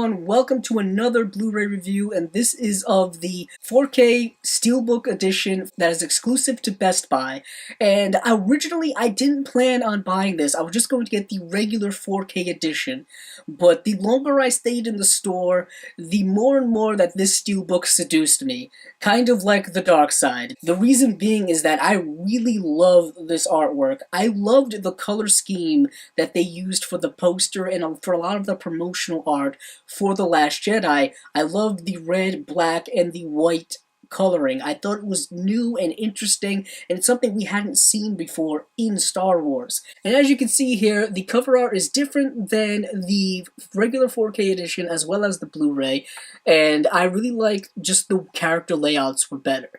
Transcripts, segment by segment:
everyone, welcome to another Blu-ray review, and this is of the 4K Steelbook edition that is exclusive to Best Buy. And originally I didn't plan on buying this, I was just going to get the regular 4K edition. But the longer I stayed in the store, the more and more that this Steelbook seduced me. Kind of like the dark side. The reason being is that I really love this artwork. I loved the color scheme that they used for the poster and for a lot of the promotional art for The Last Jedi. I loved the red, black, and the white coloring. I thought it was new and interesting, and it's something we hadn't seen before in Star Wars. And as you can see here, the cover art is different than the regular 4K edition as well as the Blu-ray, and I really liked just the character layouts were better.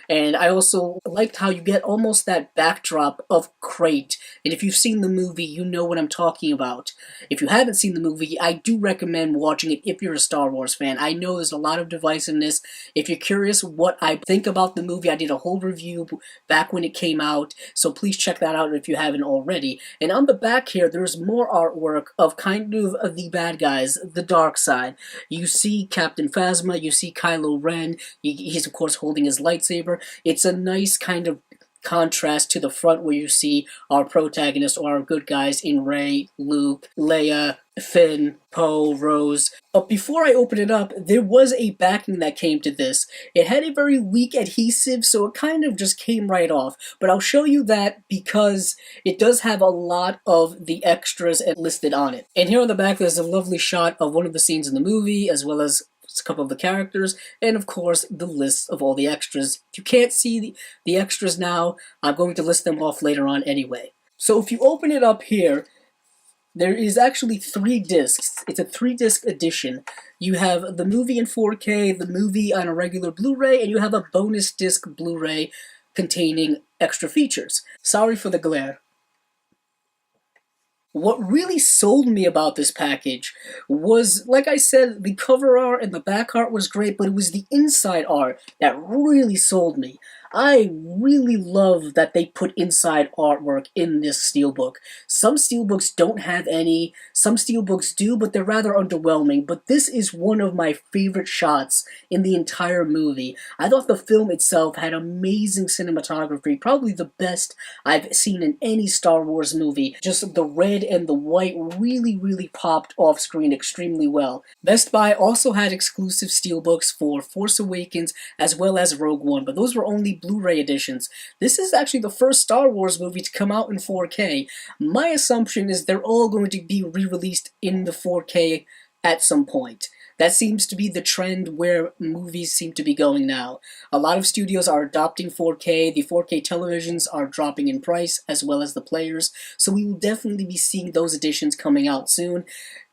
And I also liked how you get almost that backdrop of Crate. And if you've seen the movie, you know what I'm talking about. If you haven't seen the movie, I do recommend watching it if you're a Star Wars fan. I know there's a lot of divisiveness. If you're curious what I think about the movie, I did a whole review back when it came out, so please check that out if you haven't already. And on the back here, there's more artwork of kind of the bad guys, the dark side. You see Captain Phasma, you see Kylo Ren, he's of course holding his lightsaber. It's a nice kind of contrast to the front where you see our protagonists or our good guys in Rey, Luke, Leia, Finn, Poe, Rose. But before I open it up, there was a backing that came to this. It had a very weak adhesive, so it kind of just came right off. But I'll show you that because it does have a lot of the extras listed on it. And here on the back, there's a lovely shot of one of the scenes in the movie, as well as a couple of the characters, and of course the list of all the extras. If you can't see the extras now, I'm going to list them off later on anyway. So if you open it up here, there is actually 3 discs. It's a 3-disc edition. You have the movie in 4K, the movie on a regular Blu-ray, and you have a bonus disc Blu-ray containing extra features. Sorry for the glare. What really sold me about this package was, like I said, the cover art and the back art was great, but it was the inside art that really sold me. I really love that they put inside artwork in this Steelbook. Some Steelbooks don't have any, some Steelbooks do, but they're rather underwhelming. But this is one of my favorite shots in the entire movie. I thought the film itself had amazing cinematography, probably the best I've seen in any Star Wars movie. Just the red and the white really popped off screen extremely well. Best Buy also had exclusive Steelbooks for Force Awakens as well as Rogue One, but those were only Blu-ray editions. This is actually the first Star Wars movie to come out in 4K. My assumption is they're all going to be re-released in the 4K at some point. That seems to be the trend where movies seem to be going now. A lot of studios are adopting 4K, the 4K televisions are dropping in price as well as the players, so we will definitely be seeing those editions coming out soon.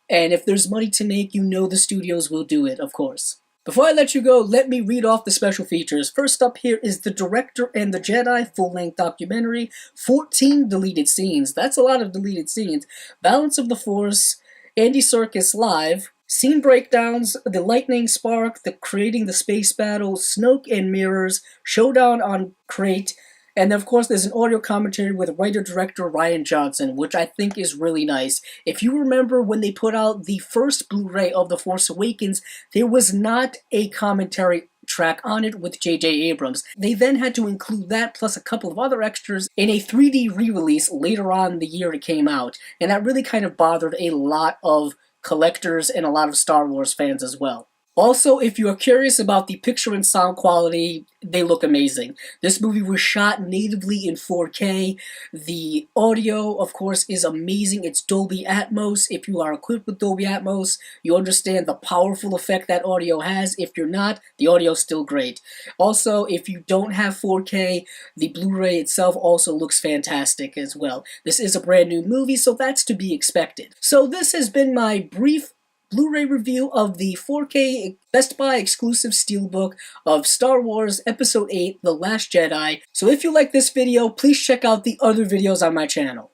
And if there's money to make, you know the studios will do it, of course. Before I let you go, let me read off the special features. First up here is The Director and the Jedi full-length documentary, 14 deleted scenes. That's a lot of deleted scenes. Balance of the Force, Andy Serkis live, scene breakdowns, the lightning spark, the creating the space battle, Snoke and mirrors, showdown on Crate, and of course there's an audio commentary with writer-director Rian Johnson, which I think is really nice. If you remember when they put out the first Blu-ray of The Force Awakens, there was not a commentary track on it with J.J. Abrams. They then had to include that plus a couple of other extras in a 3D re-release later on the year it came out, and that really kind of bothered a lot of collectors and a lot of Star Wars fans as well. Also, if you are curious about the picture and sound quality, they look amazing. This movie was shot natively in 4K. The audio, of course, is amazing. It's Dolby Atmos. If you are equipped with Dolby Atmos, you understand the powerful effect that audio has. If you're not, the audio is still great. Also, if you don't have 4K, the Blu-ray itself also looks fantastic as well. This is a brand new movie, so that's to be expected. So this has been my brief Blu-ray review of the 4K Best Buy exclusive Steelbook of Star Wars Episode 8, The Last Jedi. So if you like this video, please check out the other videos on my channel.